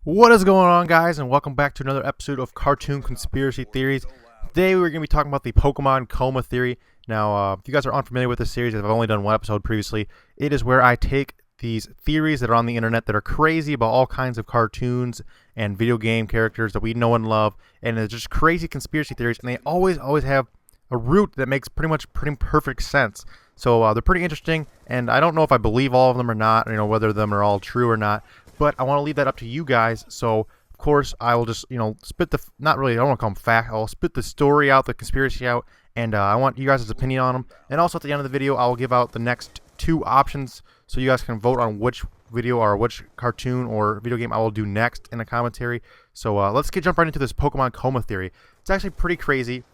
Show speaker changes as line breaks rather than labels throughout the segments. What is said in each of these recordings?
What is going on, guys, and welcome back to another episode of Cartoon Conspiracy Theories. Today we're going to be talking about the Pokemon Coma Theory. Now, if you guys are unfamiliar with this series, I've only done one episode previously. It is where I take these theories that are on the internet that are crazy about all kinds of cartoons and video game characters that we know and love, and they're just crazy conspiracy theories, and they always have a root that makes pretty perfect sense. So they're pretty interesting, and I don't know if I believe all of them or not, whether them are all true or not. But I want to leave that up to you guys. So, of course, I will just, spit the, not really, I don't want to call them fact. I'll spit the story out, the conspiracy out, and I want you guys' opinion on them. And also at the end of the video, I will give out the next two options so you guys can vote on which video or which cartoon or video game I will do next in a commentary. So let's jump right into this Pokemon Coma Theory. It's actually pretty crazy,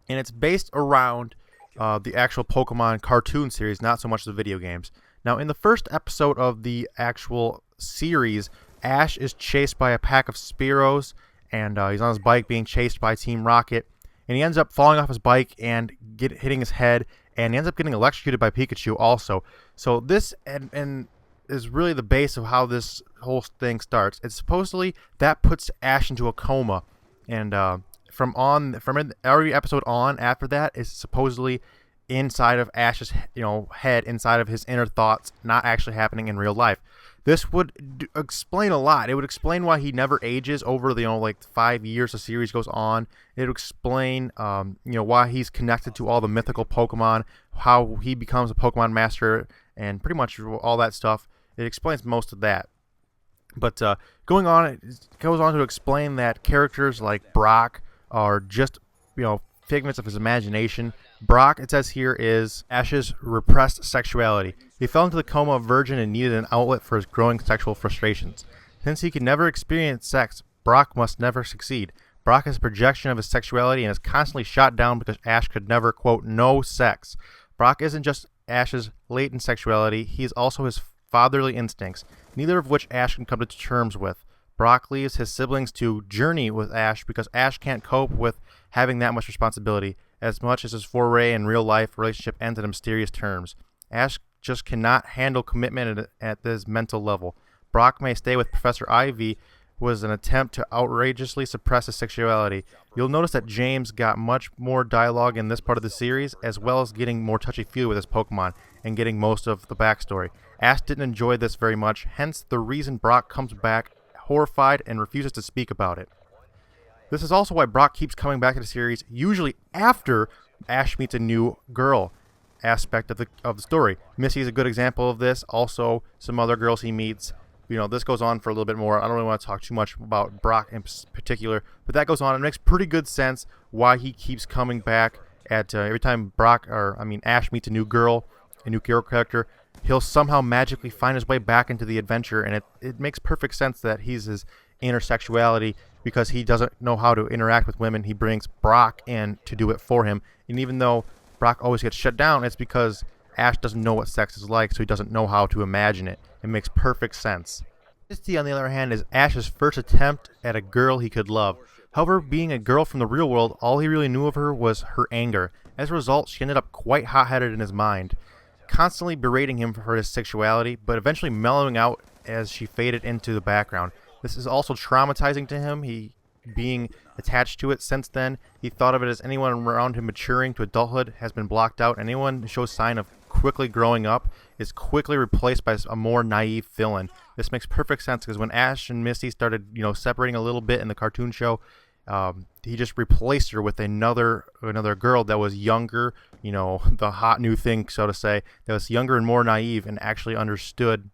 and it's based around the actual Pokemon cartoon series, not so much the video games. Now, in the first episode of the actual series, Ash is chased by a pack of Spearows, and he's on his bike being chased by Team Rocket, and he ends up falling off his bike and hitting his head, and he ends up getting electrocuted by Pikachu also. So this and is really the base of how this whole thing starts. It's supposedly that puts Ash into a coma, and from every episode on after that is supposedly inside of Ash's head, inside of his inner thoughts, not actually happening in real life. This would explain a lot. It would explain why he never ages over the 5 years the series goes on. It would explain why he's connected to all the mythical Pokemon, how he becomes a Pokemon master, and pretty much all that stuff. It explains most of that. But it goes on to explain that characters like Brock are just figments of his imagination. Brock, it says here, is Ash's repressed sexuality. He fell into the coma a virgin and needed an outlet for his growing sexual frustrations. Since he could never experience sex, Brock must never succeed. Brock is a projection of his sexuality and is constantly shot down because Ash could never, quote, know sex. Brock isn't just Ash's latent sexuality, he is also his fatherly instincts, neither of which Ash can come to terms with. Brock leaves his siblings to journey with Ash because Ash can't cope with having that much responsibility, as much as his foray in real-life relationship ends in mysterious terms. Ash just cannot handle commitment at this mental level. Brock may stay with Professor Ivy was an attempt to outrageously suppress his sexuality. You'll notice that James got much more dialogue in this part of the series, as well as getting more touchy-feely with his Pokemon and getting most of the backstory. Ash didn't enjoy this very much, hence the reason Brock comes back horrified and refuses to speak about it. This is also why Brock keeps coming back to the series, usually after Ash meets a new girl aspect of the story. Missy is a good example of this. Also, some other girls he meets. This goes on for a little bit more. I don't really want to talk too much about Brock in particular, but that goes on. It makes pretty good sense why he keeps coming back at every time Ash meets a new girl character. He'll somehow magically find his way back into the adventure, and it makes perfect sense that he's his inner sexuality, because he doesn't know how to interact with women. He brings Brock in to do it for him, and even though Brock always gets shut down, it's because Ash doesn't know what sex is like, so he doesn't know how to imagine it. It makes perfect sense. Misty, on the other hand, is Ash's first attempt at a girl he could love. However, being a girl from the real world, all he really knew of her was her anger. As a result, she ended up quite hot-headed in his mind, constantly berating him for his sexuality, but eventually mellowing out as she faded into the background. This is also traumatizing to him, he being attached to it. Since then, he thought of it as anyone around him maturing to adulthood has been blocked out. Anyone who shows sign of quickly growing up is quickly replaced by a more naive villain. This makes perfect sense, because when Ash and Misty started, separating a little bit in the cartoon show, he just replaced her with another girl that was younger, the hot new thing, so to say, that was younger and more naive and actually understood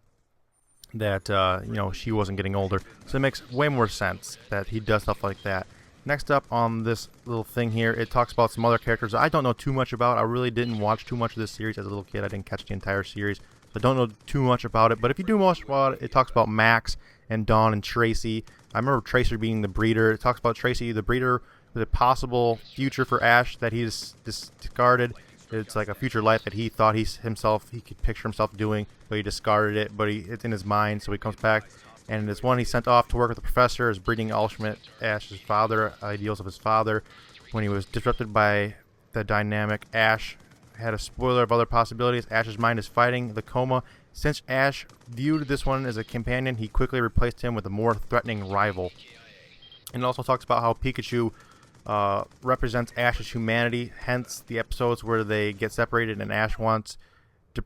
that she wasn't getting older. So it makes way more sense that he does stuff like that. Next up on this little thing here, it talks about some other characters I don't know too much about. I really didn't watch too much of this series as a little kid. I didn't catch the entire series, so I don't know too much about it. But if you do much about it, it talks about Max and Dawn and Tracy. I remember Tracer being the breeder. It talks about Tracy, the breeder, with a possible future for Ash that he's discarded. It's like a future life that he thought he could picture himself doing, but he discarded it. But it's in his mind, so he comes back, and it's one he sent off to work with the professor, is breeding ultimate Ash's father, ideals of his father. When he was disrupted by the dynamic, Ash had a spoiler of other possibilities. Ash's mind is fighting the coma Since Ash viewed this one as a companion, he quickly replaced him with a more threatening rival. And it also talks about how Pikachu represents Ash's humanity, hence the episodes where they get separated and Ash wants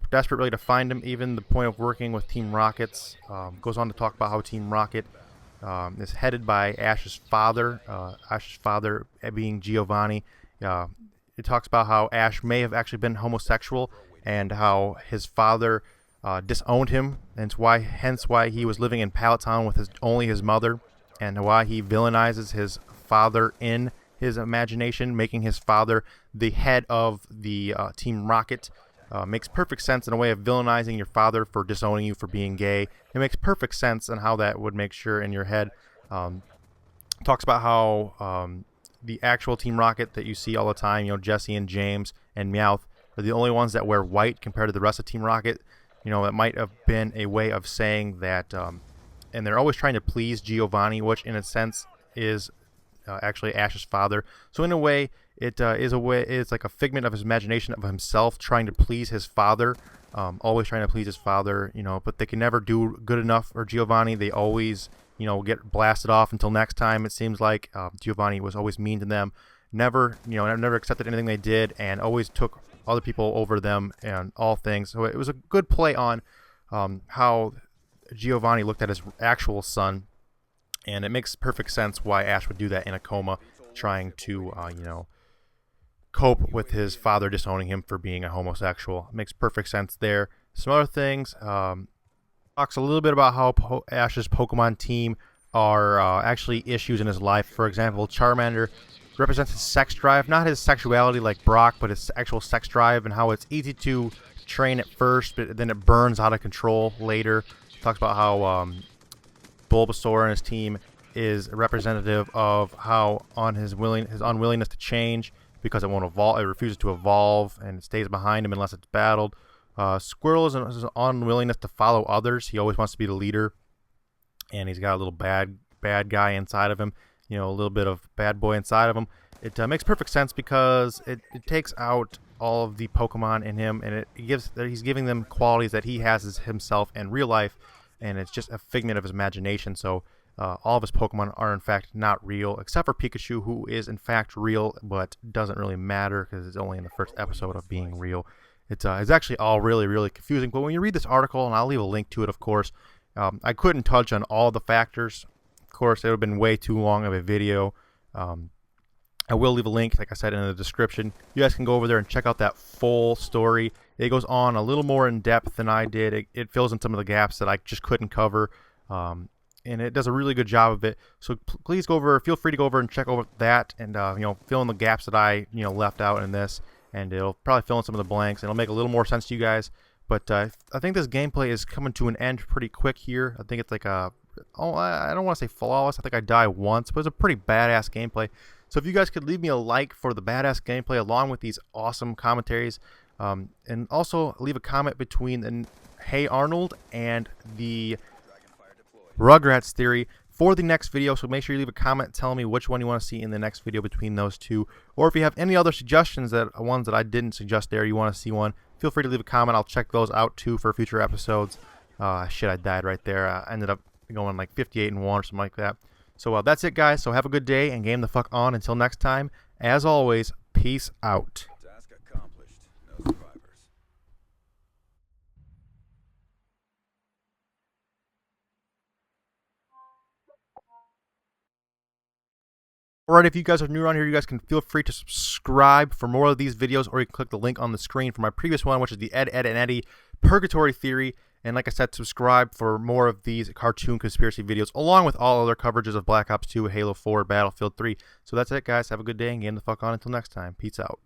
desperately to find him, even the point of working with Team Rockets. Goes on to talk about how Team Rocket is headed by Ash's father being Giovanni. It talks about how Ash may have actually been homosexual and how his father disowned him, and hence why he was living in Pallet Town with only his mother, and why he villainizes his father in his imagination, making his father the head of the Team Rocket. Makes perfect sense in a way of villainizing your father for disowning you for being gay. It makes perfect sense in how that would make sure in your head. Talks about how the actual Team Rocket that you see all the time, Jesse and James and Meowth, are the only ones that wear white compared to the rest of Team Rocket. It might have been a way of saying that, and they're always trying to please Giovanni, which in a sense is actually Ash's father. So in a way, it's like a figment of his imagination of himself trying to please his father, always trying to please his father, but they can never do good enough for Giovanni. They always, get blasted off until next time. It seems like Giovanni was always mean to them, never accepted anything they did, and always took other people over them and all things. So it was a good play on how Giovanni looked at his actual son, and it makes perfect sense why Ash would do that in a coma, trying to, cope with his father disowning him for being a homosexual. It makes perfect sense there. Some other things, talks a little bit about how Ash's Pokemon team are actually issues in his life. For example, Charmander represents his sex drive, not his sexuality like Brock, but his actual sex drive, and how it's easy to train at first, but then it burns out of control later. Talks about how Bulbasaur and his team is representative of how on his unwillingness to change, because it won't evolve, it refuses to evolve, and it stays behind him unless it's battled. Squirrel is his unwillingness to follow others. He always wants to be the leader, and he's got a little bad guy inside of him, a little bit of bad boy inside of him. It makes perfect sense because it takes out all of the Pokemon in him, and he's giving them qualities that he has as himself in real life, and it's just a figment of his imagination. So all of his Pokemon are in fact not real, except for Pikachu, who is in fact real, but doesn't really matter because it's only in the first episode of being real. It's actually all really, really confusing. But when you read this article, and I'll leave a link to it, of course, I couldn't touch on all the factors. Of course, it would have been way too long of a video. I will leave a link, like I said, in the description. You guys can go over there and check out that full story. It goes on a little more in depth than I did. It fills in some of the gaps that I just couldn't cover. And it does a really good job of it. So please feel free to go over and check over that, and fill in the gaps that I left out in this, and it'll probably fill in some of the blanks, and it'll make a little more sense to you guys. But I think this gameplay is coming to an end pretty quick here. I think it's like I don't want to say flawless. I think I die once, but it's a pretty badass gameplay. So if you guys could leave me a like for the badass gameplay along with these awesome commentaries, and also leave a comment between the Hey Arnold and the Rugrats Theory for the next video. So make sure you leave a comment telling me which one you want to see in the next video between those two. Or if you have any other suggestions, ones that I didn't suggest there, you want to see one, feel free to leave a comment. I'll check those out too for future episodes. Shit, I died right there. I ended up going like 58-1 or something like that. So that's it, guys. So have a good day and game the fuck on. Until next time, as always, peace out.
Task accomplished. No survivors.
Alright, if you guys are new around here, you guys can feel free to subscribe for more of these videos, or you can click the link on the screen for my previous one, which is the Ed, and Eddy Purgatory Theory. And like I said, subscribe for more of these cartoon conspiracy videos, along with all other coverages of Black Ops 2, Halo 4, Battlefield 3. So that's it, guys. Have a good day and game the fuck on. Until next time. Peace out.